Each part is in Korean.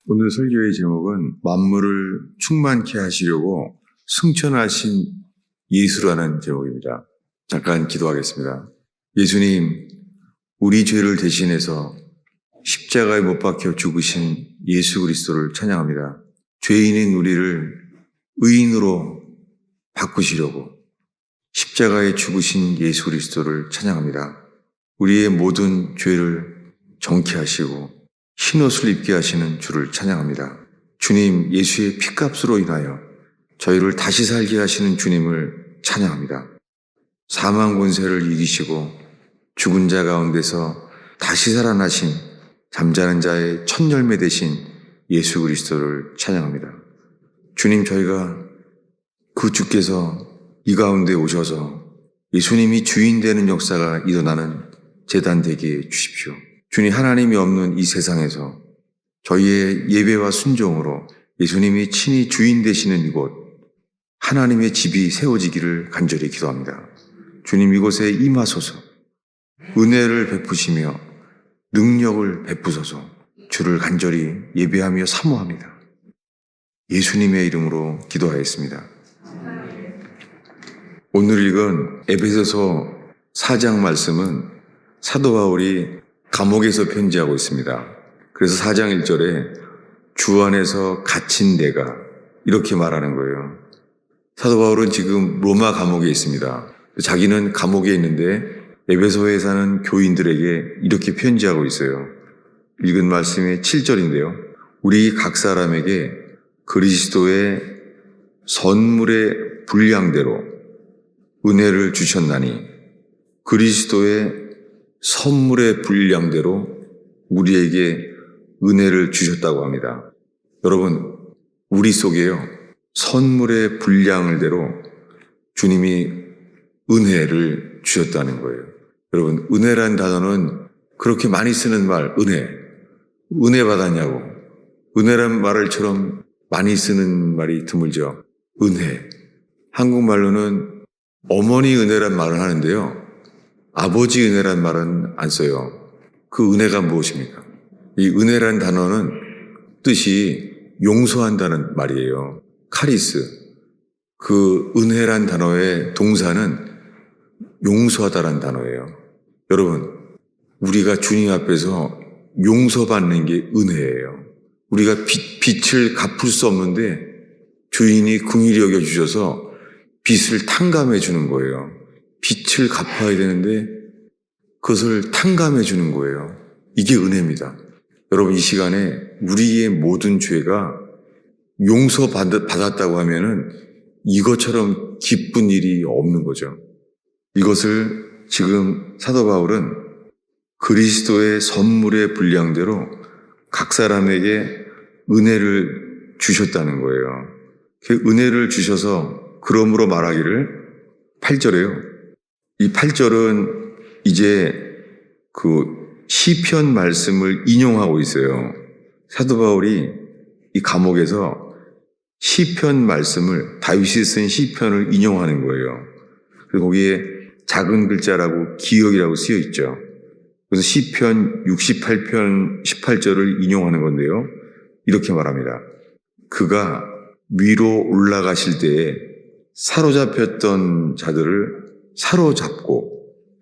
오늘 설교의 제목은 만물을 충만케 하시려고 승천하신 예수라는 제목입니다. 잠깐 기도하겠습니다. 예수님, 우리 죄를 대신해서 십자가에 못 박혀 죽으신 예수 그리스도를 찬양합니다. 죄인인 우리를 의인으로 바꾸시려고 십자가에 죽으신 예수 그리스도를 찬양합니다. 우리의 모든 죄를 정케 하시고 흰옷을 입게 하시는 주를 찬양합니다. 주님, 예수의 피값으로 인하여 저희를 다시 살게 하시는 주님을 찬양합니다. 사망 권세를 이기시고 죽은 자 가운데서 다시 살아나신 잠자는 자의 첫 열매 되신 예수 그리스도를 찬양합니다. 주님, 저희가 그 주께서 이 가운데 오셔서 예수님이 주인 되는 역사가 일어나는 제단 되게 해주십시오. 주님, 하나님이 없는 이 세상에서 저희의 예배와 순종으로 예수님이 친히 주인 되시는 이곳 하나님의 집이 세워지기를 간절히 기도합니다. 주님, 이곳에 임하소서 은혜를 베푸시며 능력을 베푸소서 주를 간절히 예배하며 사모합니다. 예수님의 이름으로 기도하였습니다. 오늘 읽은 에베소서 4장 말씀은 사도 바울이 감옥에서 편지하고 있습니다. 그래서 4장 1절에 주 안에서 갇힌 내가 이렇게 말하는 거예요. 사도 바울은 지금 로마 감옥에 있습니다. 자기는 감옥에 있는데 에베소에 사는 교인들에게 이렇게 편지하고 있어요. 읽은 말씀이 7절인데요. 우리 각 사람에게 그리스도의 선물의 분량대로 은혜를 주셨나니 그리스도의 선물의 분량대로 우리에게 은혜를 주셨다고 합니다. 여러분, 우리 속에요, 선물의 분량대로 주님이 은혜를 주셨다는 거예요. 여러분, 은혜라는 단어는 그렇게 많이 쓰는 말, 은혜 받았냐고. 은혜란 말을처럼 많이 쓰는 말이 드물죠. 은혜. 한국말로는 어머니 은혜란 말을 하는데요. 아버지 은혜란 말은 안 써요. 그 은혜가 무엇입니까? 이 은혜란 단어는 뜻이 용서한다는 말이에요. 카리스. 그 은혜란 단어의 동사는 용서하다라는 단어예요. 여러분, 우리가 주님 앞에서 용서받는 게 은혜예요. 우리가 빚을 갚을 수 없는데 주인이 긍휼히 여겨주셔서 빚을 탕감해 주는 거예요. 빚을 갚아야 되는데 그것을 탕감해 주는 거예요. 이게 은혜입니다. 여러분, 이 시간에 우리의 모든 죄가 용서받았다고 하면은 이것처럼 기쁜 일이 없는 거죠. 이것을 지금 사도 바울은 그리스도의 선물의 분량대로 각 사람에게 은혜를 주셨다는 거예요. 그 은혜를 주셔서 그러므로 말하기를 8절에요. 이 8절은 이제 그 시편 말씀을 인용하고 있어요. 사도 바울이 이 감옥에서 시편 말씀을, 다윗이 쓴 시편을 인용하는 거예요. 그리고 거기에 작은 글자라고 기억이라고 쓰여 있죠. 그래서 시편 68편 18절을 인용하는 건데요. 이렇게 말합니다. 그가 위로 올라가실 때에 사로잡혔던 자들을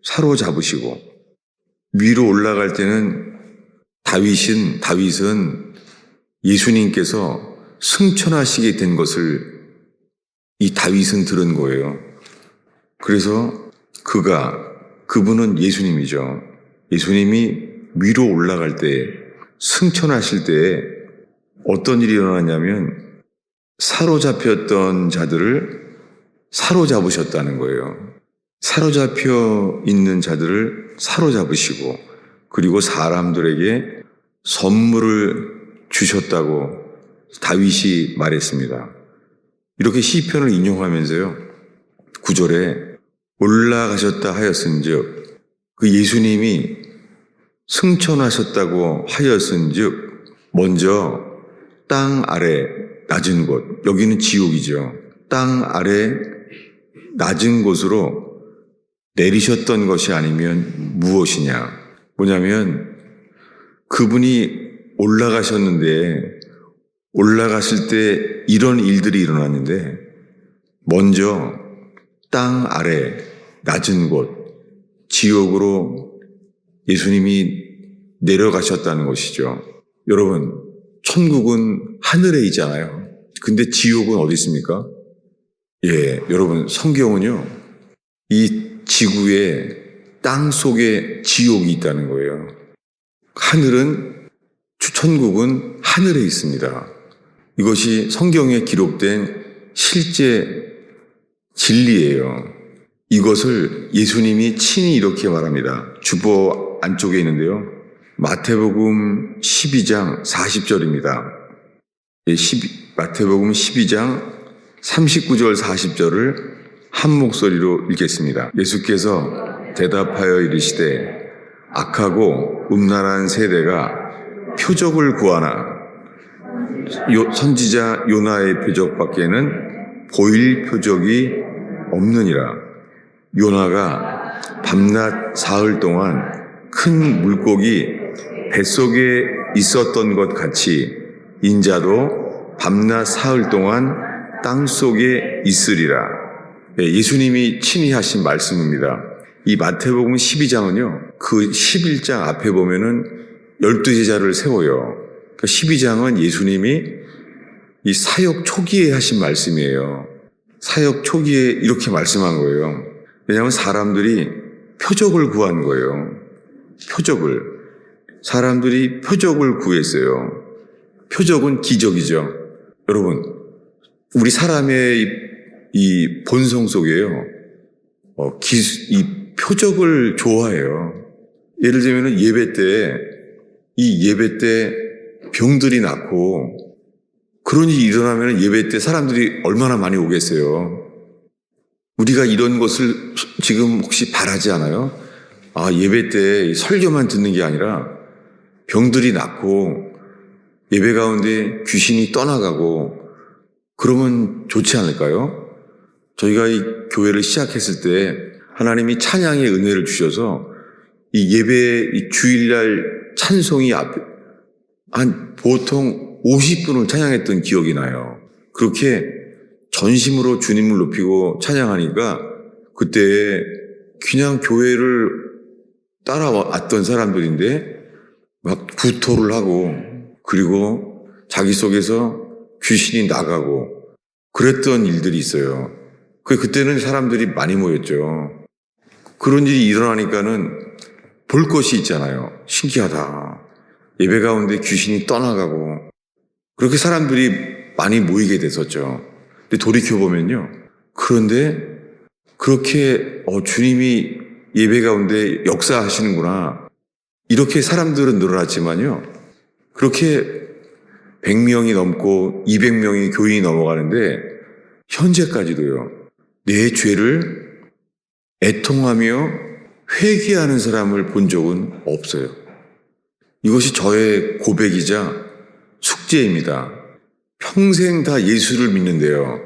사로잡으시고 위로 올라갈 때는 다윗은 예수님께서 승천하시게 된 것을 이 다윗은 들은 거예요. 그래서 그분은 예수님이죠. 예수님이 위로 올라갈 때, 승천하실 때 어떤 일이 일어났냐면 사로잡혔던 자들을 사로잡으셨다는 거예요. 사로잡혀 있는 자들을 사로잡으시고 그리고 사람들에게 선물을 주셨다고 다윗이 말했습니다. 이렇게 시편을 인용하면서요. 9절에 올라가셨다 하였은즉 그 예수님이 승천하셨다고 하였은즉 먼저 땅 아래 낮은 곳, 여기는 지옥이죠. 땅 아래 낮은 곳으로 내리셨던 것이 아니면 무엇이냐? 뭐냐면 그분이 올라가셨는데 올라갔을 때 이런 일들이 일어났는데 먼저 땅 아래 낮은 곳, 지옥으로 예수님이 내려가셨다는 것이죠. 여러분, 천국은 하늘에 있잖아요. 근데 지옥은 어디 있습니까? 예, 여러분, 성경은요, 이 지구에 땅 속에 지옥이 있다는 거예요. 천국은 하늘에 있습니다. 이것이 성경에 기록된 실제 진리예요. 이것을 예수님이 친히 이렇게 말합니다. 주보 안쪽에 있는데요. 마태복음 12장 40절입니다. 마태복음 12장 39절 40절을 한 목소리로 읽겠습니다. 예수께서 대답하여 이르시되 악하고 음란한 세대가 표적을 구하나 선지자 요나의 표적밖에는 보일 표적이 없느니라. 요나가 밤낮 사흘 동안 큰 물고기 뱃속에 있었던 것 같이 인자도 밤낮 사흘 동안 땅속에 있으리라. 예수님이 친히 하신 말씀입니다. 이 마태복음 12장은요, 그 11장 앞에 보면은 12제자를 세워요. 그 12장은 예수님이 이 사역 초기에 하신 말씀이에요. 사역 초기에 이렇게 말씀한 거예요. 왜냐하면 사람들이 표적을 구한 거예요. 사람들이 표적을 구했어요. 표적은 기적이죠. 여러분, 우리 사람의 이 본성 속에요. 이 표적을 좋아해요. 예를 들면 예배 때 병들이 낫고 그런 일이 일어나면 예배 때 사람들이 얼마나 많이 오겠어요. 우리가 이런 것을 지금 혹시 바라지 않아요? 예배 때 설교만 듣는 게 아니라 병들이 낫고 예배 가운데 귀신이 떠나가고 그러면 좋지 않을까요? 저희가 이 교회를 시작했을 때 하나님이 찬양의 은혜를 주셔서 이 예배 이 주일날 찬송이 앞에 보통 50분을 찬양했던 기억이 나요. 그렇게 전심으로 주님을 높이고 찬양하니까 그때 그냥 교회를 따라왔던 사람들인데 막 구토를 하고 그리고 자기 속에서 귀신이 나가고 그랬던 일들이 있어요. 그때는 사람들이 많이 모였죠. 그런 일이 일어나니까는 볼 것이 있잖아요. 신기하다. 예배 가운데 귀신이 떠나가고 그렇게 사람들이 많이 모이게 됐었죠. 근데 돌이켜보면요. 그런데 그렇게 주님이 예배 가운데 역사하시는구나. 이렇게 사람들은 늘어났지만요. 그렇게 100명이 넘고 200명이 교인이 넘어가는데 현재까지도요. 내 죄를 애통하며 회개하는 사람을 본 적은 없어요. 이것이 저의 고백이자 숙제입니다. 평생 다 예수를 믿는데요.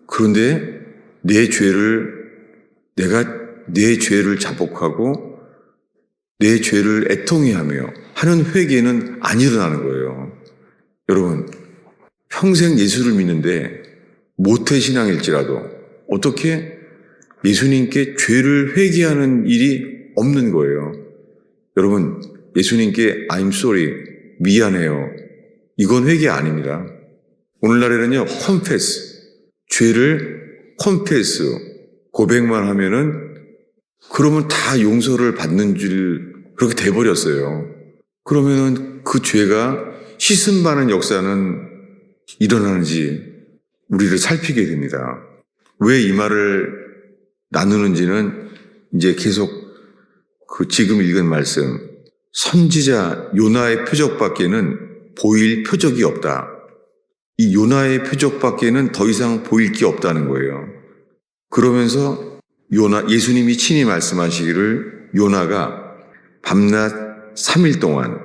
그런데 내가 내 죄를 자복하고 내 죄를 애통해하며 하는 회개는 안 일어나는 거예요. 여러분, 평생 예수를 믿는데 모태신앙일지라도 어떻게 예수님께 죄를 회개하는 일이 없는 거예요. 여러분, 예수님께 I'm sorry, 미안해요. 이건 회개 아닙니다. 오늘날에는요, 죄를 고백만 하면은 그러면 다 용서를 받는 줄 그렇게 돼버렸어요. 그러면은 그 죄가 씻음받는 역사는 일어나는지 우리를 살피게 됩니다. 왜 이 말을 나누는지는 이제 계속 지금 읽은 말씀, 선지자 요나의 표적밖에는 보일 표적이 없다. 이 요나의 표적밖에는 더 이상 보일 게 없다는 거예요. 그러면서 예수님이 친히 말씀하시기를 요나가 밤낮 3일 동안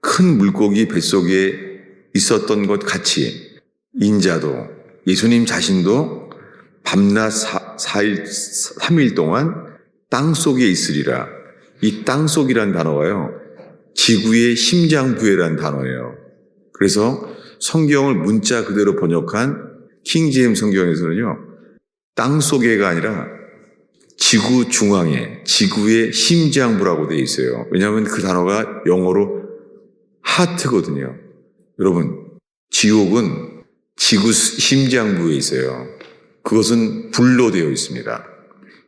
큰 물고기 뱃속에 있었던 것 같이 인자도 예수님 자신도 밤낮 3일 동안 땅 속에 있으리라. 이 땅 속이란 단어가요. 지구의 심장부회란 단어예요. 그래서 성경을 문자 그대로 번역한 킹제임스 성경에서는요, 땅 속에가 아니라 지구 중앙에, 지구의 심장부라고 되어 있어요. 왜냐하면 그 단어가 영어로 하트거든요. 여러분, 지옥은 지구 심장부에 있어요. 그것은 불로 되어 있습니다.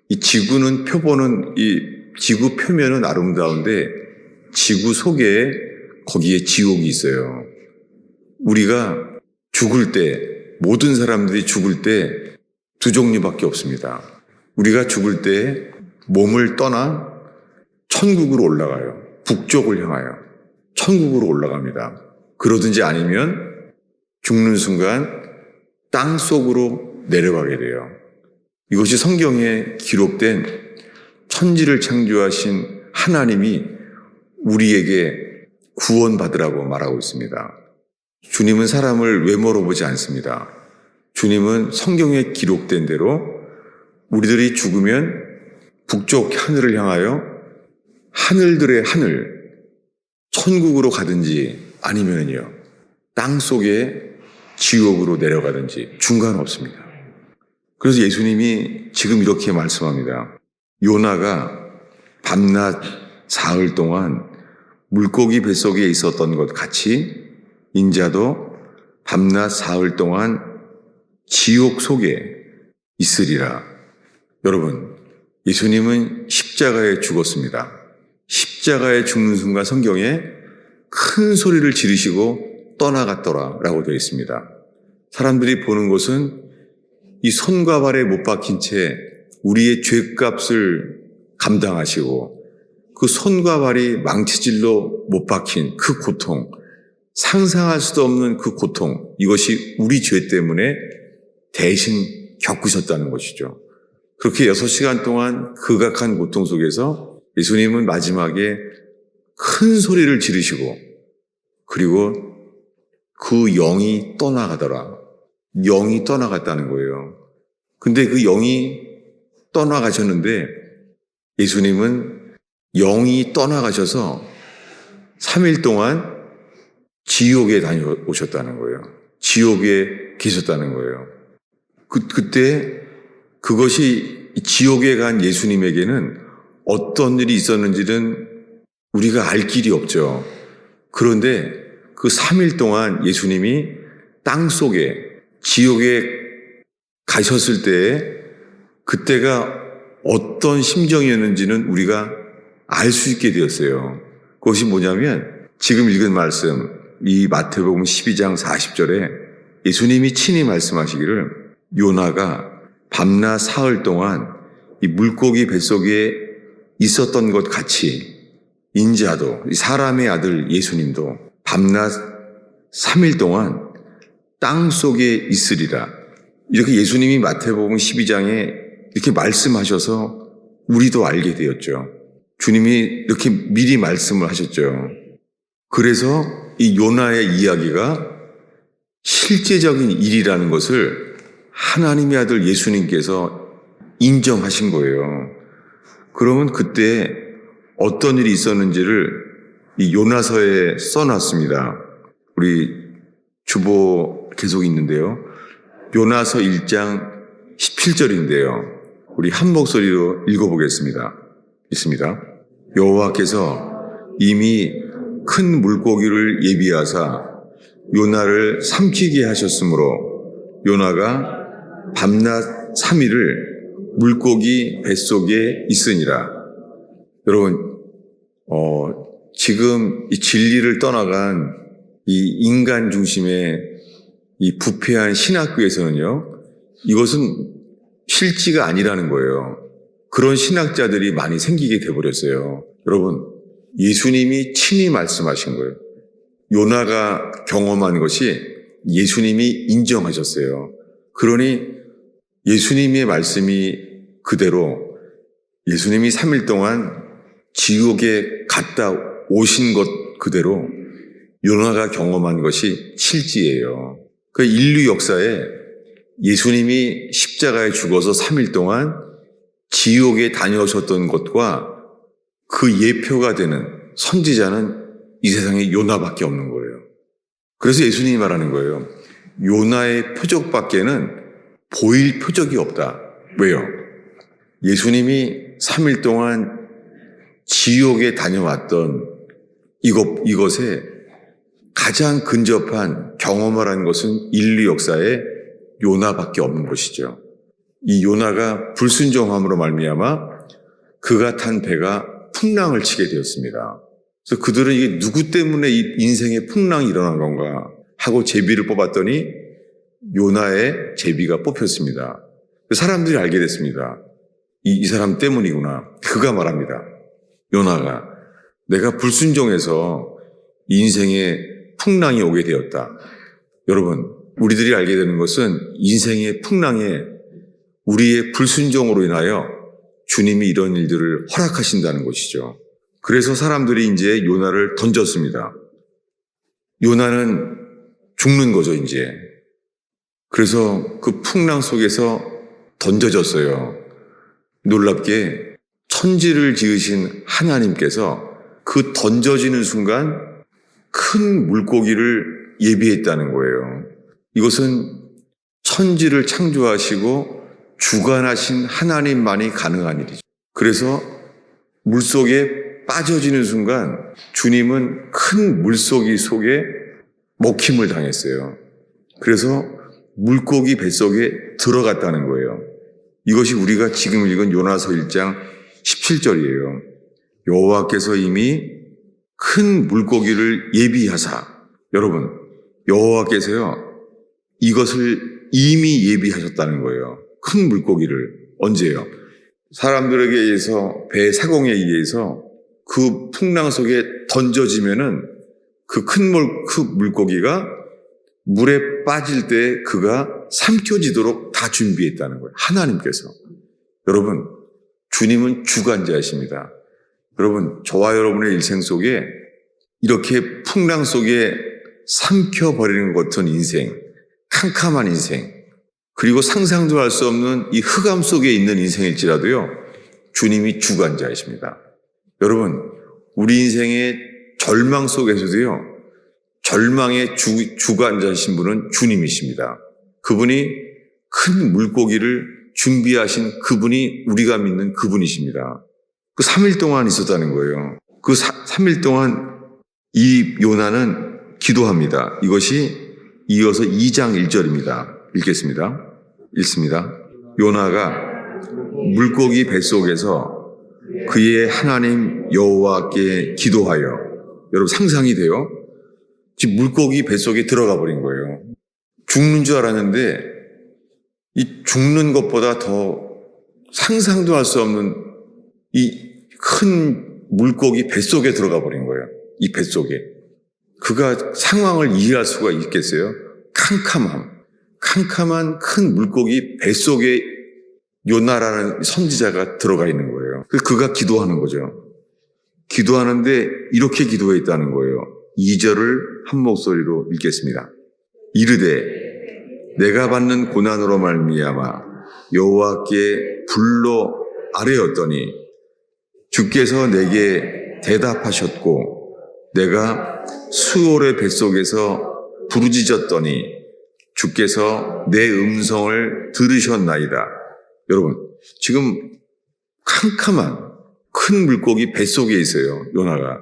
이 지구는 표본은, 이 지구 표면은 아름다운데 지구 속에 거기에 지옥이 있어요. 우리가 죽을 때, 모든 사람들이 죽을 때 두 종류밖에 없습니다. 우리가 죽을 때 몸을 떠나 천국으로 올라가요. 북쪽을 향하여 천국으로 올라갑니다. 그러든지 아니면 죽는 순간 땅 속으로 내려가게 돼요. 이것이 성경에 기록된 천지를 창조하신 하나님이 우리에게 구원받으라고 말하고 있습니다. 주님은 사람을 외모로 보지 않습니다. 주님은 성경에 기록된 대로 우리들이 죽으면 북쪽 하늘을 향하여 하늘들의 하늘, 천국으로 가든지 아니면요, 땅 속에 지옥으로 내려가든지 중간 없습니다. 그래서 예수님이 지금 이렇게 말씀합니다. 요나가 밤낮 사흘 동안 물고기 뱃속에 있었던 것 같이 인자도 밤낮 사흘 동안 지옥 속에 있으리라. 여러분, 예수님은 십자가에 죽었습니다. 십자가에 죽는 순간 성경에 큰 소리를 지르시고 떠나갔더라라고 되어 있습니다. 사람들이 보는 것은 이 손과 발에 못 박힌 채 우리의 죄값을 감당하시고 그 손과 발이 망치질로 못 박힌 그 고통, 상상할 수도 없는 그 고통, 이것이 우리 죄 때문에 대신 겪으셨다는 것이죠. 그렇게 6시간 동안 극악한 고통 속에서 예수님은 마지막에 큰 소리를 지르시고 그리고 그 영이 떠나가더라. 영이 떠나갔다는 거예요. 근데 그 영이 떠나가셨는데 예수님은 영이 떠나가셔서 3일 동안 지옥에 다녀오셨다는 거예요. 지옥에 계셨다는 거예요. 그때 그것이 지옥에 간 예수님에게는 어떤 일이 있었는지는 우리가 알 길이 없죠. 그런데 그 3일 동안 예수님이 땅 속에 지옥에 가셨을 때에 그때가 어떤 심정이었는지는 우리가 알 수 있게 되었어요. 그것이 뭐냐면 지금 읽은 말씀, 이 마태복음 12장 40절에 예수님이 친히 말씀하시기를 요나가 밤낮 사흘 동안 이 물고기 뱃속에 있었던 것 같이 인자도, 사람의 아들 예수님도 밤낮 3일 동안 땅 속에 있으리라. 이렇게 예수님이 마태복음 12장에 이렇게 말씀하셔서 우리도 알게 되었죠. 주님이 이렇게 미리 말씀을 하셨죠. 그래서 이 요나의 이야기가 실제적인 일이라는 것을 하나님의 아들 예수님께서 인정하신 거예요. 그러면 그때 어떤 일이 있었는지를 이 요나서에 써놨습니다. 우리 주보 계속 있는데요. 요나서 1장 17절인데요. 우리 한 목소리로 읽어보겠습니다. 있습니다. 여호와께서 이미 큰 물고기를 예비하사 요나를 삼키게 하셨으므로 요나가 밤낮 3일을 물고기 뱃속에 있으니라. 여러분, 지금 이 진리를 떠나간 이 인간 중심의 이 부패한 신학교에서는요, 이것은 실지가 아니라는 거예요. 그런 신학자들이 많이 생기게 돼버렸어요. 여러분, 예수님이 친히 말씀하신 거예요. 요나가 경험한 것이 예수님이 인정하셨어요. 그러니 예수님의 말씀이 그대로 예수님이 3일 동안 지옥에 갔다 오신 것 그대로 요나가 경험한 것이 실지예요. 그 인류 역사에 예수님이 십자가에 죽어서 3일 동안 지옥에 다녀오셨던 것과 그 예표가 되는 선지자는 이 세상에 요나밖에 없는 거예요. 그래서 예수님이 말하는 거예요. 요나의 표적밖에는 보일 표적이 없다. 왜요? 예수님이 3일 동안 지옥에 다녀왔던 이것에 가장 근접한 경험을 한 것은 인류 역사에 요나밖에 없는 것이죠. 이 요나가 불순종함으로 말미암아 그가 탄 배가 풍랑을 치게 되었습니다. 그래서 그들은 이게 누구 때문에 이 인생의 풍랑이 일어난 건가 하고 제비를 뽑았더니 요나의 제비가 뽑혔습니다. 사람들이 알게 됐습니다. 이 사람 때문이구나. 그가 말합니다. 요나가 내가 불순종해서 인생에 풍랑이 오게 되었다. 여러분, 우리들이 알게 되는 것은 인생의 풍랑에 우리의 불순종으로 인하여 주님이 이런 일들을 허락하신다는 것이죠. 그래서 사람들이 이제 요나를 던졌습니다. 요나는 죽는 거죠, 이제. 그래서 그 풍랑 속에서 던져졌어요. 놀랍게 천지를 지으신 하나님께서 그 던져지는 순간 큰 물고기를 예비했다는 거예요. 이것은 천지를 창조하시고 주관하신 하나님만이 가능한 일이죠. 그래서 물속에 빠져지는 순간 주님은 큰 물고기 속에 먹힘을 당했어요. 그래서 물고기 뱃속에 들어갔다는 거예요. 이것이 우리가 지금 읽은 요나서 1장 17절이에요. 여호와께서 이미 큰 물고기를 예비하사, 여러분, 여호와께서요 이것을 이미 예비하셨다는 거예요. 큰 물고기를. 언제요? 사람들에게 의해서, 배 사공에 의해서 그 풍랑 속에 던져지면은 그 큰 물고기가 물에 빠질 때 그가 삼켜지도록 다 준비했다는 거예요. 하나님께서. 여러분, 주님은 주관자이십니다. 여러분, 저와 여러분의 일생 속에 이렇게 풍랑 속에 삼켜버리는 것 같은 인생, 캄캄한 인생, 그리고 상상도 할 수 없는 이 흑암 속에 있는 인생일지라도요, 주님이 주관자이십니다. 여러분, 우리 인생의 절망 속에서도요, 절망의 주관자이신 분은 주님이십니다. 그분이 큰 물고기를 준비하신 그분이 우리가 믿는 그분이십니다. 그 3일 동안 있었다는 거예요. 그 3일 동안 이 요나는 기도합니다. 이것이 이어서 2장 1절입니다. 읽습니다. 요나가 물고기 뱃속에서 그의 하나님 여호와께 기도하여, 여러분 상상이 돼요? 지금 물고기 뱃속에 들어가 버린 거예요. 죽는 줄 알았는데 이 죽는 것보다 더 상상도 할 수 없는 이 큰 물고기 뱃속에 들어가 버린 거예요. 이 뱃속에. 그가 상황을 이해할 수가 있겠어요? 캄캄한 큰 물고기 뱃속에 요나라는 선지자가 들어가 있는 거예요. 그가 기도하는 거죠. 기도하는데 이렇게 기도했다는 거예요. 2절을 한 목소리로 읽겠습니다. 이르되 내가 받는 고난으로 말미암아 여호와께 불러 아뢰었더니 주께서 내게 대답하셨고 내가 수월의 뱃속에서 부르짖었더니 주께서 내 음성을 들으셨나이다. 여러분, 지금 캄캄한 큰 물고기 뱃속에 있어요. 요나가.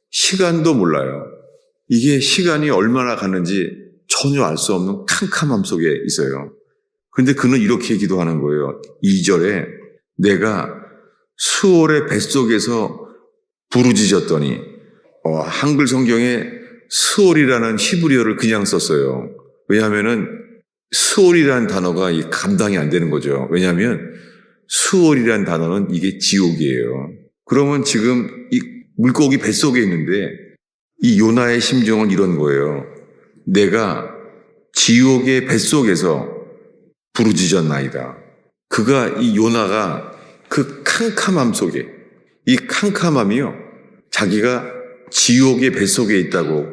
시간도 몰라요. 이게 시간이 얼마나 갔는지 전혀 알 수 없는 캄캄함 속에 있어요. 그런데 그는 이렇게 기도하는 거예요. 2절에 내가 수월의 뱃속에서 부르짖었더니, 한글 성경에 수월이라는 히브리어를 그냥 썼어요. 왜냐하면은 수월이라는 단어가 감당이 안 되는 거죠. 왜냐하면 수월이라는 단어는 이게 지옥이에요. 그러면 지금 이 물고기 뱃속에 있는데 이 요나의 심정은 이런 거예요. 내가 지옥의 뱃속에서 부르짖었나이다. 그가 이 요나가 그 캄캄함 속에, 이 캄캄함이요, 자기가 지옥의 뱃속에 있다고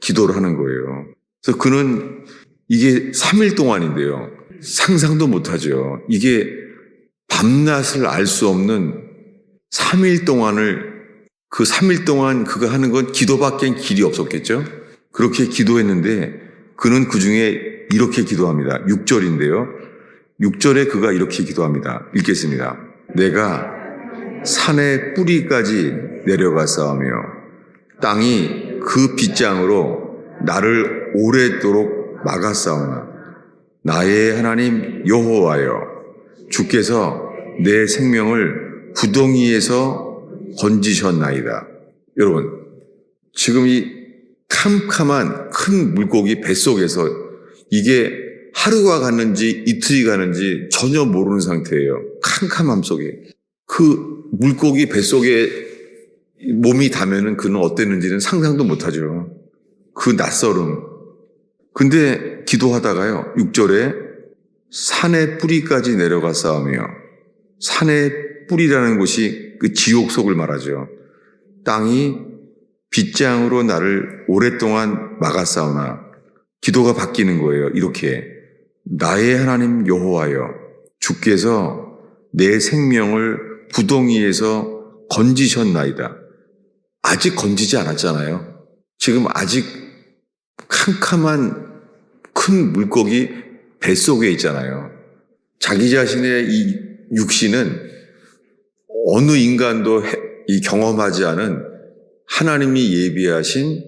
기도를 하는 거예요. 그래서 그는 이게 3일 동안인데요. 상상도 못하죠. 이게 밤낮을 알 수 없는 3일 동안을, 그 3일 동안 그가 하는 건 기도밖엔 길이 없었겠죠. 그렇게 기도했는데 그는 그 중에 이렇게 기도합니다. 6절인데요. 6절에 그가 이렇게 기도합니다. 읽겠습니다. 내가 산의 뿌리까지 내려가 싸우며 땅이 그 빗장으로 나를 오랫도록 막아 싸우나 나의 하나님 여호와여 주께서 내 생명을 구덩이에서 건지셨나이다. 여러분, 지금 이 캄캄한 큰 물고기 뱃속에서 이게 하루가 갔는지 이틀이 가는지 전혀 모르는 상태예요. 캄캄함 속에. 그 물고기 뱃속에 몸이 닿으면 그는 어땠는지는 상상도 못하죠. 그 낯설음. 근데 기도하다가요. 6절에 산의 뿌리까지 내려가 싸우며, 산의 뿌리라는 곳이 그 지옥 속을 말하죠. 땅이 빗장으로 나를 오랫동안 막아 싸우나 기도가 바뀌는 거예요. 이렇게 나의 하나님 여호와여 주께서 내 생명을 구덩이에서 건지셨나이다. 아직 건지지 않았잖아요. 지금 아직 캄캄한 큰 물고기 뱃속에 있잖아요. 자기 자신의 이 육신은 어느 인간도 경험하지 않은 하나님이 예비하신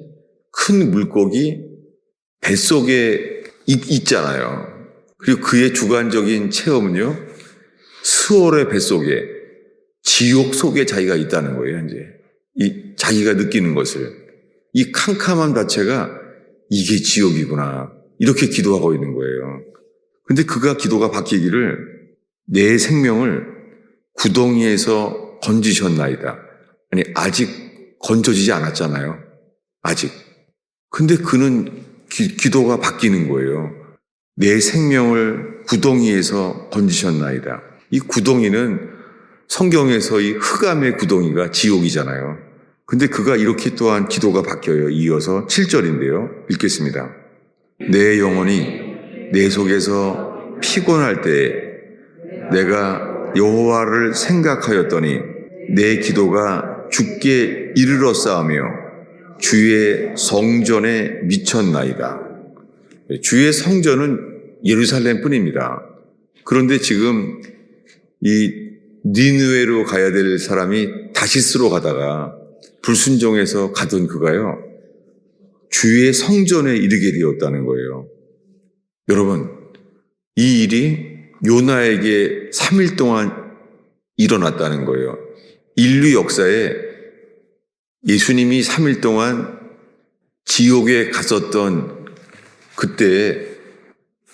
큰 물고기 뱃속에 있잖아요. 그리고 그의 주관적인 체험은요, 스월의 뱃속에, 지옥 속에 자기가 있다는 거예요, 이제. 자기가 느끼는 것을. 이 캄캄함 자체가 이게 지옥이구나. 이렇게 기도하고 있는 거예요. 근데 그가 기도가 바뀌기를 내 생명을 구덩이에서 건지셨나이다. 아니, 아직 건져지지 않았잖아요. 아직. 근데 그는 기도가 바뀌는 거예요. 내 생명을 구덩이에서 건지셨나이다. 이 구덩이는 성경에서 이 흑암의 구덩이가 지옥이잖아요. 근데 그가 이렇게 또한 기도가 바뀌어요. 이어서 7절인데요. 읽겠습니다. 내 영혼이 내 속에서 피곤할 때에 내가 여호와를 생각하였더니 내 기도가 주께 이르러 싸우며 주의 성전에 미쳤나이다. 주의 성전은 예루살렘뿐입니다. 그런데 지금 이 니느웨로 가야 될 사람이 다시스로 가다가 불순종해서 가던 그가요, 주의 성전에 이르게 되었다는 거예요. 여러분, 이 일이 요나에게 3일 동안 일어났다는 거예요. 인류 역사에 예수님이 3일 동안 지옥에 갔었던 그때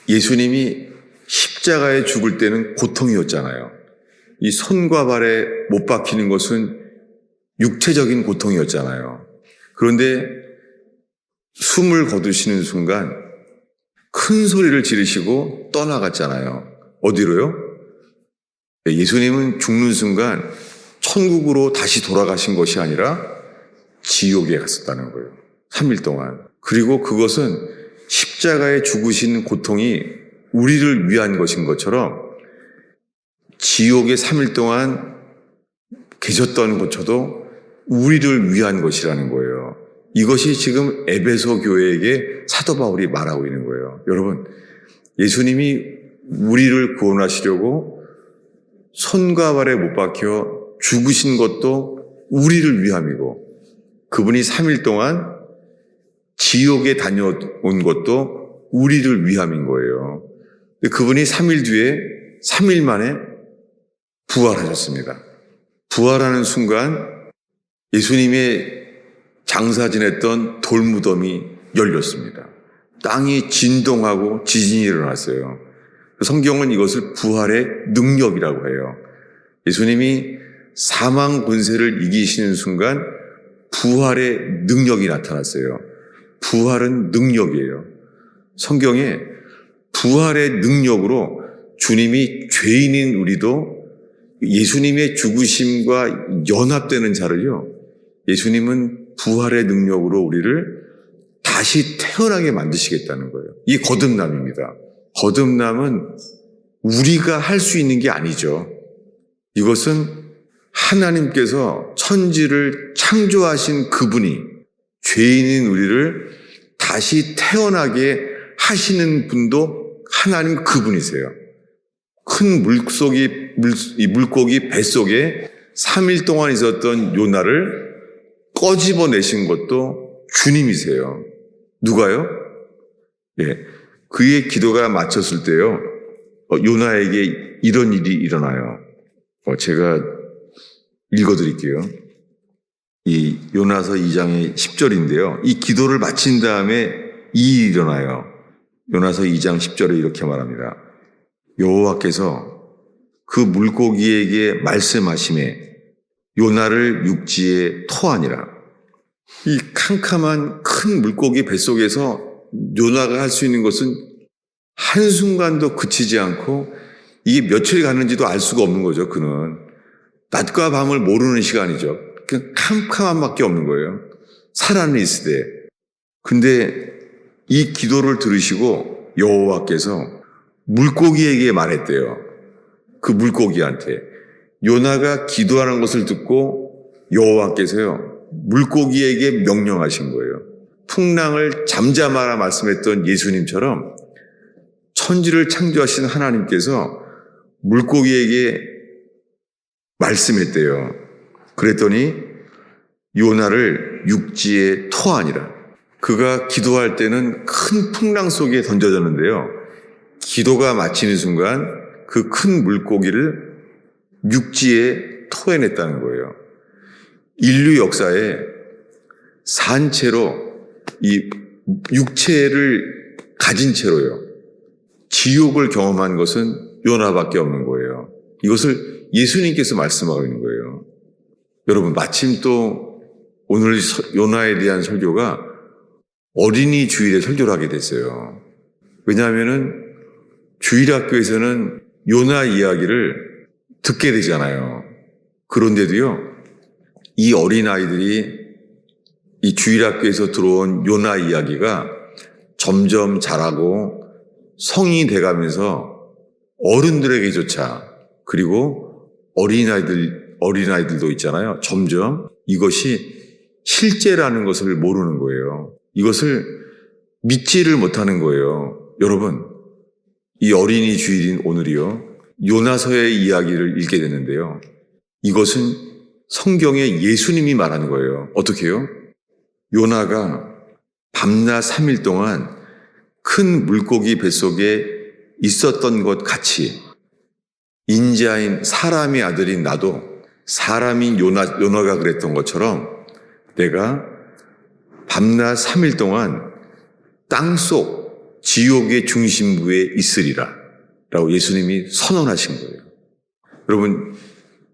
예수님이 십자가에 죽을 때는 고통이었잖아요. 이 손과 발에 못 박히는 것은 육체적인 고통이었잖아요. 그런데 숨을 거두시는 순간 큰 소리를 지르시고 떠나갔잖아요. 어디로요? 예수님은 죽는 순간 천국으로 다시 돌아가신 것이 아니라 지옥에 갔었다는 거예요. 3일 동안. 그리고 그것은 십자가에 죽으신 고통이 우리를 위한 것인 것처럼 지옥에 3일 동안 계셨던 것처도 우리를 위한 것이라는 거예요. 이것이 지금 에베소 교회에게 사도 바울이 말하고 있는 거예요. 여러분, 예수님이 우리를 구원하시려고 손과 발에 못 박혀 죽으신 것도 우리를 위함이고, 그분이 3일 동안 지옥에 다녀온 것도 우리를 위함인 거예요. 그분이 3일 뒤에 3일 만에 부활하셨습니다. 부활하는 순간 예수님의 장사 지냈던 돌무덤이 열렸습니다. 땅이 진동하고 지진이 일어났어요. 성경은 이것을 부활의 능력이라고 해요. 예수님이 사망 권세를 이기시는 순간 부활의 능력이 나타났어요. 부활은 능력이에요. 성경에 부활의 능력으로 주님이 죄인인 우리도 예수님의 죽으심과 연합되는 자를요, 예수님은 부활의 능력으로 우리를 다시 태어나게 만드시겠다는 거예요. 이 거듭남입니다. 거듭남은 우리가 할 수 있는 게 아니죠. 이것은 하나님께서 천지를 창조하신 그분이 죄인인 우리를 다시 태어나게 하시는 분도 하나님 그분이세요. 큰 물고기 뱃속에 3일 동안 있었던 요나를 꺼집어내신 것도 주님이세요. 누가요? 예, 그의 기도가 마쳤을 때요, 요나에게 이런 일이 일어나요. 제가 읽어드릴게요. 이 요나서 2장의 10절인데요. 이 기도를 마친 다음에 이 일이 일어나요. 요나서 2장 10절에 이렇게 말합니다. 여호와께서 그 물고기에게 말씀하시매 요나를 육지에 토하니라. 이 캄캄한 큰 물고기 뱃속에서 요나가 할 수 있는 것은 한순간도 그치지 않고 이게 며칠이 갔는지도 알 수가 없는 거죠. 그는 낮과 밤을 모르는 시간이죠. 그 캄캄함밖에 없는 거예요. 살아는 있을 때. 근데 이 기도를 들으시고 여호와께서 물고기에게 말했대요. 그 물고기한테. 요나가 기도하는 것을 듣고 여호와께서요, 물고기에게 명령하신 거예요. 풍랑을 잠잠하라 말씀했던 예수님처럼 천지를 창조하신 하나님께서 물고기에게 말씀했대요. 그랬더니 요나를 육지에 토하니라. 그가 기도할 때는 큰 풍랑 속에 던져졌는데요. 기도가 마치는 순간 그 큰 물고기를 육지에 토해냈다는 거예요. 인류 역사에 산채로 이 육체를 가진 채로요, 지옥을 경험한 것은 요나밖에 없는 거예요. 이것을 예수님께서 말씀하고 있는 거예요. 여러분, 마침 또 오늘 요나에 대한 설교가 어린이 주일에 설교를 하게 됐어요. 왜냐하면은 주일학교에서는 요나 이야기를 듣게 되잖아요. 그런데도요, 이 어린아이들이 이 주일학교에서 들어온 요나 이야기가 점점 자라고 성인이 돼가면서 어른들에게조차, 그리고 어린아이들도 있잖아요. 점점 이것이 실제라는 것을 모르는 거예요. 이것을 믿지를 못하는 거예요. 여러분, 이 어린이 주일인 오늘이요, 요나서의 이야기를 읽게 되는데요. 이것은 성경에 예수님이 말하는 거예요. 어떻게 해요? 요나가 밤낮 3일 동안 큰 물고기 뱃속에 있었던 것 같이 인자인 사람의 아들인 나도 사람인 요나가 그랬던 것처럼 내가 밤낮 3일 동안 땅속 지옥의 중심부에 있으리라 라고 예수님이 선언하신 거예요. 여러분,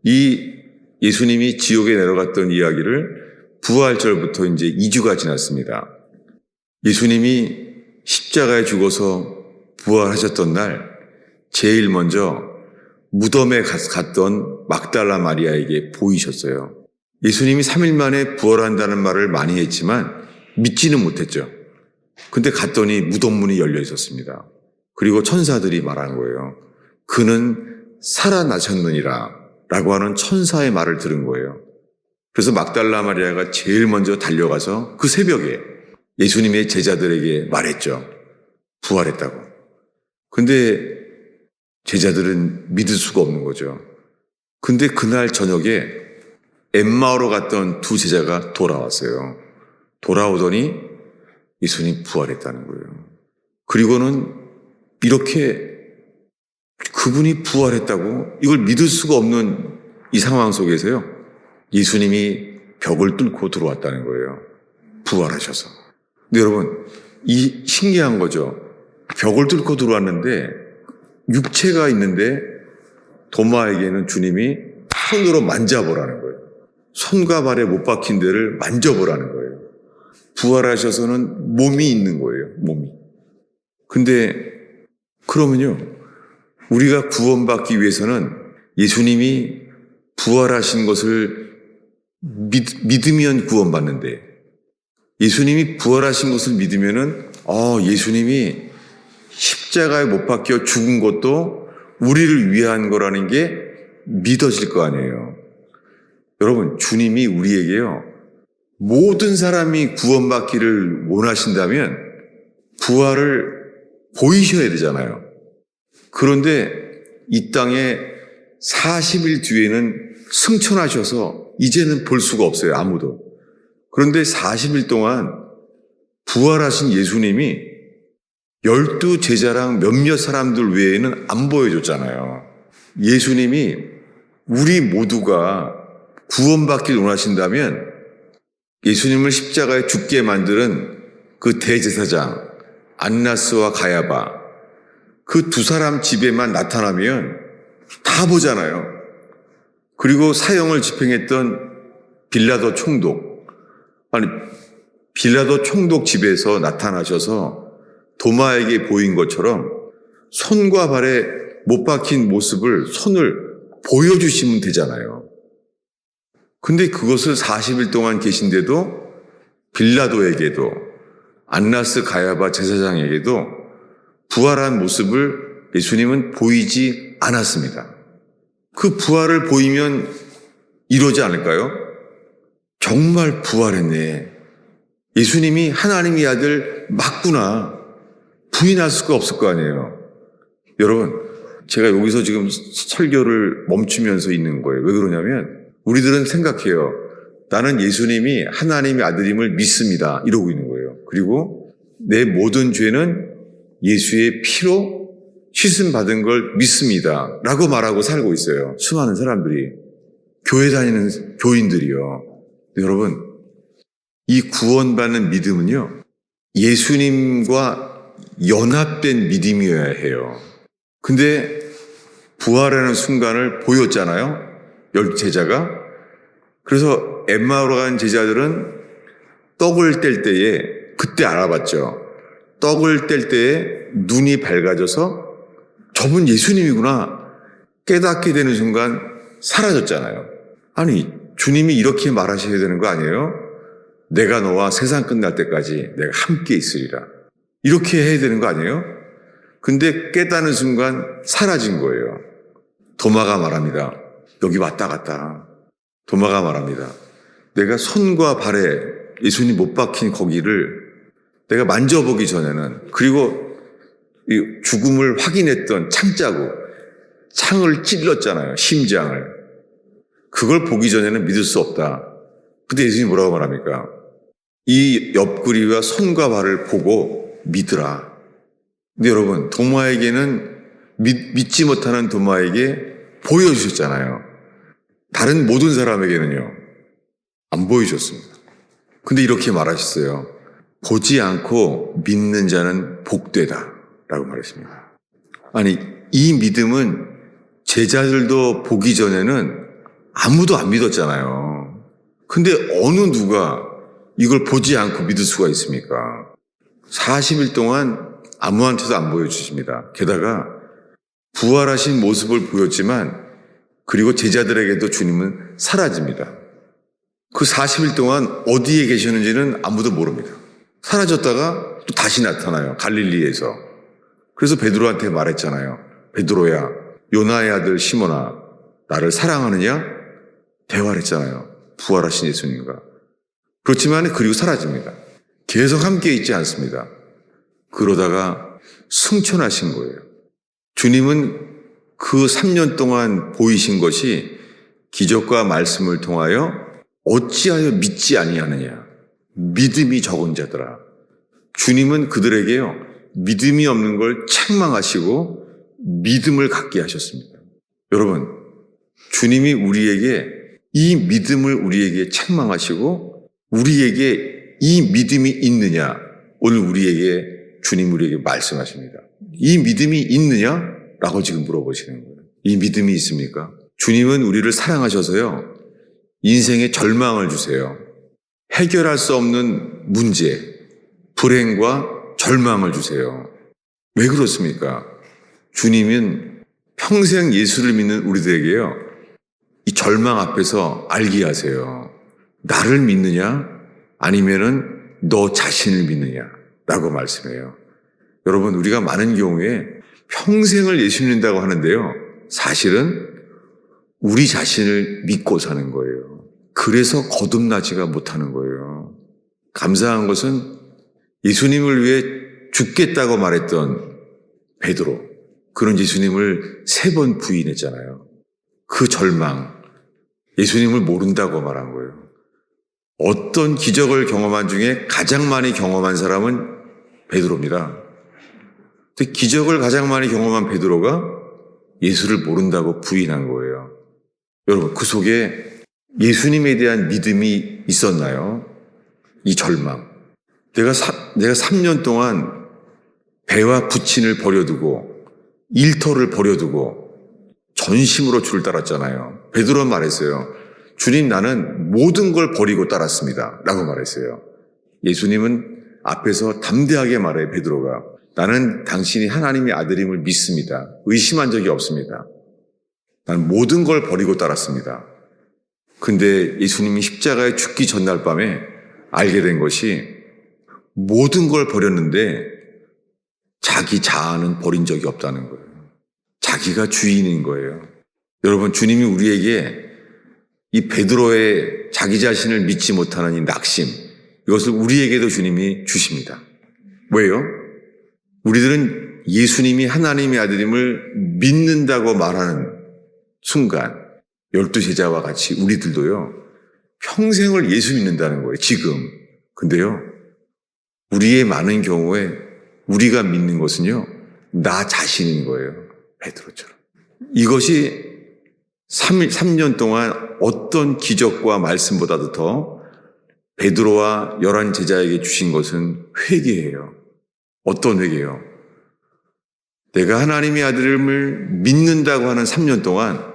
이 예수님이 지옥에 내려갔던 이야기를 부활절부터 이제 2주가 지났습니다. 예수님이 십자가에 죽어서 부활하셨던 날 제일 먼저 무덤에 갔던 막달라 마리아에게 보이셨어요. 예수님이 3일 만에 부활한다는 말을 많이 했지만 믿지는 못했죠. 근데 갔더니 무덤 문이 열려 있었습니다. 그리고 천사들이 말하는 거예요. 그는 살아나셨느니라 라고 하는 천사의 말을 들은 거예요. 그래서 막달라 마리아가 제일 먼저 달려가서 그 새벽에 예수님의 제자들에게 말했죠. 부활했다고. 근데 제자들은 믿을 수가 없는 거죠. 근데 그날 저녁에 엠마오로 갔던 두 제자가 돌아왔어요. 돌아오더니 예수님 부활했다는 거예요. 그리고는 이렇게 그분이 부활했다고 이걸 믿을 수가 없는 이 상황 속에서요, 예수님이 벽을 뚫고 들어왔다는 거예요. 부활하셔서. 근데 여러분, 이 신기한 거죠. 벽을 뚫고 들어왔는데 육체가 있는데 도마에게는 주님이 손으로 만져보라는 거예요. 손과 발에 못 박힌 데를 만져보라는 거예요. 부활하셔서는 몸이 있는 거예요. 몸이. 근데 그러면요, 우리가 구원받기 위해서는 예수님이 부활하신 것을 믿으면 구원받는데, 예수님이 부활하신 것을 믿으면은 예수님이 십자가에 못 박혀 죽은 것도 우리를 위한 거라는 게 믿어질 거 아니에요. 여러분, 주님이 우리에게요, 모든 사람이 구원받기를 원하신다면 부활을 보이셔야 되잖아요. 그런데 이 땅에 40일 뒤에는 승천하셔서 이제는 볼 수가 없어요, 아무도. 그런데 40일 동안 부활하신 예수님이 12 제자랑 몇몇 사람들 외에는 안 보여줬잖아요. 예수님이 우리 모두가 구원받길 원하신다면 예수님을 십자가에 죽게 만드는 그 대제사장 안나스와 가야바, 그 두 사람 집에만 나타나면 다 보잖아요. 그리고 사형을 집행했던 빌라도 총독, 빌라도 총독 집에서 나타나셔서 도마에게 보인 것처럼 손과 발에 못 박힌 모습을, 손을 보여주시면 되잖아요. 근데 그것을 40일 동안 계신데도 빌라도에게도 안나스 가야바 제사장에게도 부활한 모습을 예수님은 보이지 않았습니다. 그 부활을 보이면 이러지 않을까요? 정말 부활했네. 예수님이 하나님의 아들 맞구나. 부인할 수가 없을 거 아니에요. 여러분, 제가 여기서 지금 설교를 멈추면서 있는 거예요. 왜 그러냐면 우리들은 생각해요. 나는 예수님이 하나님의 아들임을 믿습니다. 이러고 있는 거예요. 그리고 내 모든 죄는 예수의 피로 씻음 받은 걸 믿습니다. 라고 말하고 살고 있어요. 수많은 사람들이. 교회 다니는 교인들이요. 여러분, 이 구원받는 믿음은요, 예수님과 연합된 믿음이어야 해요. 근데 부활하는 순간을 보였잖아요. 10제자가. 그래서 엠마오로 간 제자들은 떡을 뗄 때에 그때 알아봤죠. 떡을 뗄 때에 눈이 밝아져서 저분 예수님이구나 깨닫게 되는 순간 사라졌잖아요. 아니, 주님이 이렇게 말하셔야 되는 거 아니에요? 내가 너와 세상 끝날 때까지 내가 함께 있으리라. 이렇게 해야 되는 거 아니에요? 근데 깨닫는 순간 사라진 거예요. 도마가 말합니다. 여기 왔다 갔다. 도마가 말합니다. 내가 손과 발에 예수님 못 박힌 거기를 내가 만져보기 전에는, 그리고 이 죽음을 확인했던 창자국, 창을 찔렀잖아요. 심장을. 그걸 보기 전에는 믿을 수 없다. 근데 예수님이 뭐라고 말합니까? 이 옆구리와 손과 발을 보고 믿으라. 근데 여러분, 도마에게는 믿지 못하는 도마에게 보여주셨잖아요. 다른 모든 사람에게는요, 안 보여줬습니다. 근데 이렇게 말하셨어요. 보지 않고 믿는 자는 복되다 라고 말했습니다. 아니, 이 믿음은 제자들도 보기 전에는 아무도 안 믿었잖아요. 근데 어느 누가 이걸 보지 않고 믿을 수가 있습니까? 40일 동안 아무한테도 안 보여주십니다. 게다가 부활하신 모습을 보였지만, 그리고 제자들에게도 주님은 사라집니다. 그 40일 동안 어디에 계셨는지는 아무도 모릅니다. 사라졌다가 또 다시 나타나요. 갈릴리에서. 그래서 베드로한테 말했잖아요. 베드로야, 요나의 아들 시몬아, 나를 사랑하느냐? 대화를 했잖아요. 부활하신 예수님과. 그렇지만 그리고 사라집니다. 계속 함께 있지 않습니다. 그러다가 승천하신 거예요. 주님은 그 3년 동안 보이신 것이 기적과 말씀을 통하여 어찌하여 믿지 아니하느냐. 믿음이 적은 자들아. 주님은 그들에게요, 믿음이 없는 걸 책망하시고 믿음을 갖게 하셨습니다. 여러분, 주님이 우리에게 이 믿음을 우리에게 책망하시고 우리에게 이 믿음이 있느냐, 오늘 우리에게 주님 우리에게 말씀하십니다. 이 믿음이 있느냐? 라고 지금 물어보시는 거예요. 이 믿음이 있습니까? 주님은 우리를 사랑하셔서요, 인생에 절망을 주세요. 해결할 수 없는 문제, 불행과 절망을 주세요. 왜 그렇습니까? 주님은 평생 예수를 믿는 우리들에게요, 이 절망 앞에서 알게 하세요. 나를 믿느냐? 아니면은 너 자신을 믿느냐? 라고 말씀해요. 여러분, 우리가 많은 경우에 평생을 예수 믿는다고 하는데요, 사실은 우리 자신을 믿고 사는 거예요. 그래서 거듭나지가 못하는 거예요. 감사한 것은 예수님을 위해 죽겠다고 말했던 베드로, 그런 예수님을 3번 부인했잖아요. 그 절망, 예수님을 모른다고 말한 거예요. 어떤 기적을 경험한 중에 가장 많이 경험한 사람은 베드로입니다. 근데 기적을 가장 많이 경험한 베드로가 예수를 모른다고 부인한 거예요. 여러분, 그 속에 예수님에 대한 믿음이 있었나요? 이 절망. 내가 3년 동안 배와 부친을 버려두고 일터를 버려두고 전심으로 주를 따랐잖아요. 베드로는 말했어요. 주님, 나는 모든 걸 버리고 따랐습니다. 라고 말했어요. 예수님은 앞에서 담대하게 말해요. 베드로가, 나는 당신이 하나님의 아들임을 믿습니다. 의심한 적이 없습니다. 나는 모든 걸 버리고 따랐습니다. 근데 예수님이 십자가에 죽기 전날 밤에 알게 된 것이, 모든 걸 버렸는데 자기 자아는 버린 적이 없다는 거예요. 자기가 주인인 거예요. 여러분, 주님이 우리에게 이 베드로의 자기 자신을 믿지 못하는 이 낙심, 이것을 우리에게도 주님이 주십니다. 왜요? 우리들은 예수님이 하나님의 아들임을 믿는다고 말하는 순간 12제자와 같이 우리들도요, 평생을 예수 믿는다는 거예요, 지금. 근데요, 우리의 많은 경우에 우리가 믿는 것은요, 나 자신인 거예요. 베드로처럼. 이것이 3년 동안 어떤 기적과 말씀보다도 더 베드로와 11제자에게 주신 것은 회개예요. 어떤 회개예요? 내가 하나님의 아들임을 믿는다고 하는 3년 동안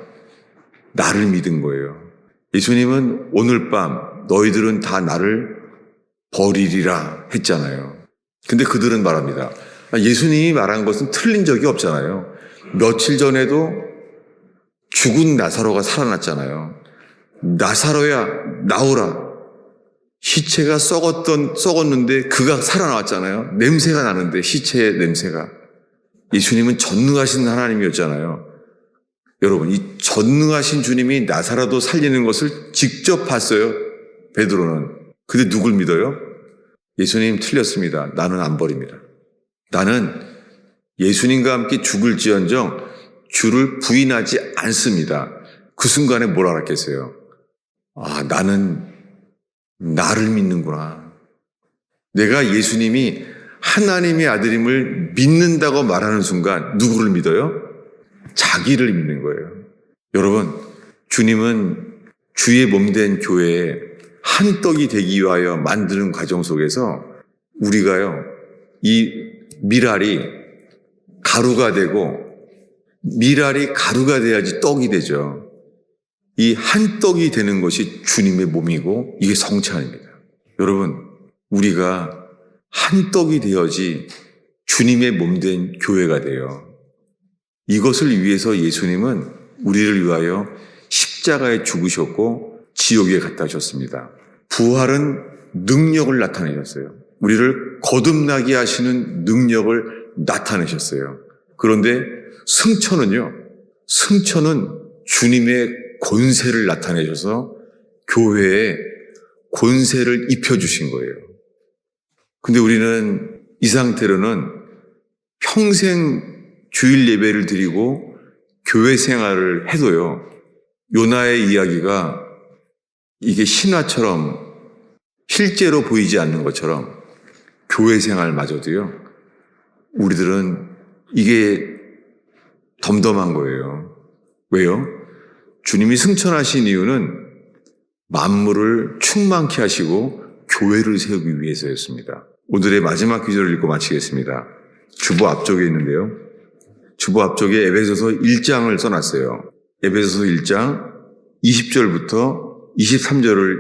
나를 믿은 거예요. 예수님은 오늘 밤 너희들은 다 나를 버리리라 했잖아요. 근데 그들은 말합니다. 예수님이 말한 것은 틀린 적이 없잖아요. 며칠 전에도 죽은 나사로가 살아났잖아요. 나사로야, 나오라. 시체가 썩었는데 그가 살아나왔잖아요. 냄새가 나는데, 시체의 냄새가. 예수님은 전능하신 하나님이었잖아요. 여러분, 이 전능하신 주님이 나사로도 살리는 것을 직접 봤어요, 베드로는. 근데 누굴 믿어요? 예수님 틀렸습니다. 나는 안 버립니다. 나는 예수님과 함께 죽을지언정 주를 부인하지 않습니다. 그 순간에 뭘 알았겠어요? 아, 나는 나를 믿는구나. 내가 예수님이 하나님의 아들임을 믿는다고 말하는 순간 누구를 믿어요? 자기를 믿는 거예요. 여러분, 주님은 주의 몸된 교회에 한 떡이 되기 위하여 만드는 과정 속에서 우리가요, 이 밀알이 가루가 되고, 밀알이 가루가 돼야지 떡이 되죠. 이 한 떡이 되는 것이 주님의 몸이고 이게 성찬입니다. 여러분, 우리가 한 떡이 되어야지 주님의 몸된 교회가 돼요. 이것을 위해서 예수님은 우리를 위하여 십자가에 죽으셨고 지옥에 갖다 주셨습니다. 부활은 능력을 나타내셨어요. 우리를 거듭나게 하시는 능력을 나타내셨어요. 그런데 승천은요, 승천은 주님의 권세를 나타내셔서 교회에 권세를 입혀주신 거예요. 근데 우리는 이 상태로는 평생 주일 예배를 드리고 교회 생활을 해도요, 요나의 이야기가 이게 신화처럼 실제로 보이지 않는 것처럼 교회 생활마저도요, 우리들은 이게 덤덤한 거예요. 왜요? 주님이 승천하신 이유는 만물을 충만케 하시고 교회를 세우기 위해서였습니다. 오늘의 마지막 구절을 읽고 마치겠습니다. 주보 앞쪽에 있는데요. 주보 앞쪽에 에베소서 1장을 써놨어요. 에베소서 1장 20절부터 23절을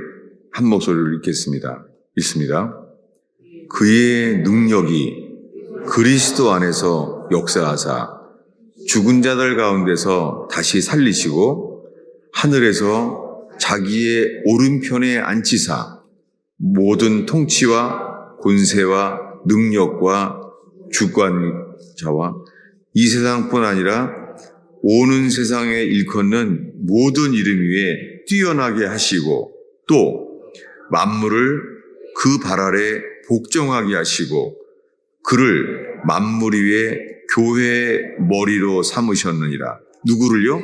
한 목소리로 읽겠습니다. 읽습니다. 그의 능력이 그리스도 안에서 역사하사 죽은 자들 가운데서 다시 살리시고 하늘에서 자기의 오른편에 앉히사 모든 통치와 권세와 능력과 주권자와 이 세상뿐 아니라 오는 세상에 일컫는 모든 이름 위에 뛰어나게 하시고 또 만물을 그 발 아래 복종하게 하시고 그를 만물 위에 교회의 머리로 삼으셨느니라. 누구를요?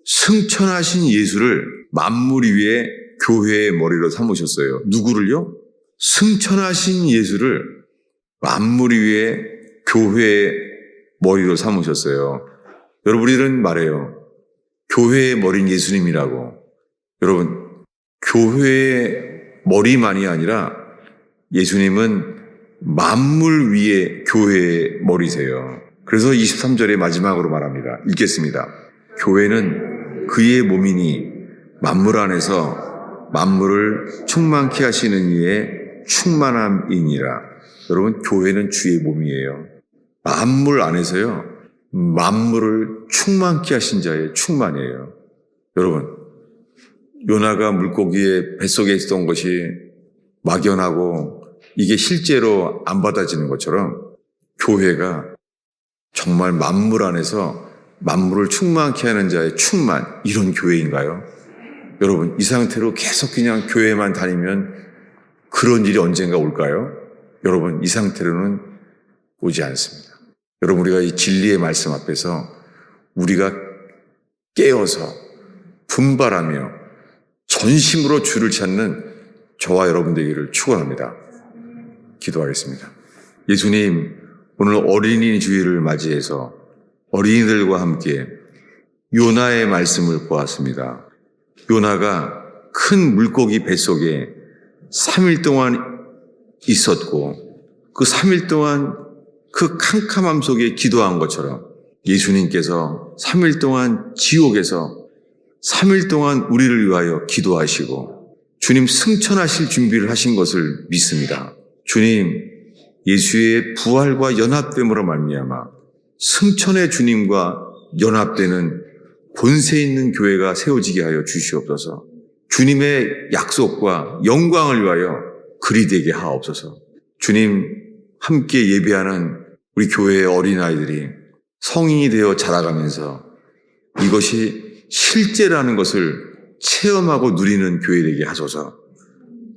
승천하신 예수를 만물 위에 교회의 머리로 삼으셨어요. 누구를요? 승천하신 예수를 만물 위에 교회의 머리로 삼으셨어요. 여러분, 이런 말해요. 교회의 머리는 예수님이라고. 여러분, 교회의 머리만이 아니라 예수님은 만물 위에 교회의 머리세요. 그래서 23절의 마지막으로 말합니다. 읽겠습니다. 교회는 그의 몸이니 만물 안에서 만물을 충만케 하시는 이의 충만함이니라. 여러분, 교회는 주의 몸이에요. 만물 안에서요, 만물을 충만케 하신 자의 충만이에요. 여러분, 요나가 물고기의 뱃속에 있었던 것이 막연하고 이게 실제로 안 받아지는 것처럼 교회가 정말 만물 안에서 만물을 충만케 하는 자의 충만, 이런 교회인가요? 여러분, 이 상태로 계속 그냥 교회만 다니면 그런 일이 언젠가 올까요? 여러분, 이 상태로는 오지 않습니다. 여러분, 우리가 이 진리의 말씀 앞에서 우리가 깨어서 분발하며 전심으로 주를 찾는 저와 여러분 되기를 축원합니다. 기도하겠습니다. 예수님, 오늘 어린이 주일을 맞이해서 어린이들과 함께 요나의 말씀을 보았습니다. 요나가 큰 물고기 뱃속에 3일 동안 있었고 그 3일 동안 그 캄캄함 속에 기도한 것처럼 예수님께서 3일 동안 지옥에서 3일 동안 우리를 위하여 기도하시고 주님 승천하실 준비를 하신 것을 믿습니다. 주님, 예수의 부활과 연합됨으로 말미암아 승천의 주님과 연합되는 권세 있는 교회가 세워지게 하여 주시옵소서. 주님의 약속과 영광을 위하여 그리 되게 하옵소서. 주님, 함께 예배하는 우리 교회의 어린아이들이 성인이 되어 자라가면서 이것이 실제라는 것을 체험하고 누리는 교회 되게 하소서.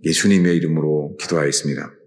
예수님의 이름으로 기도하였습니다.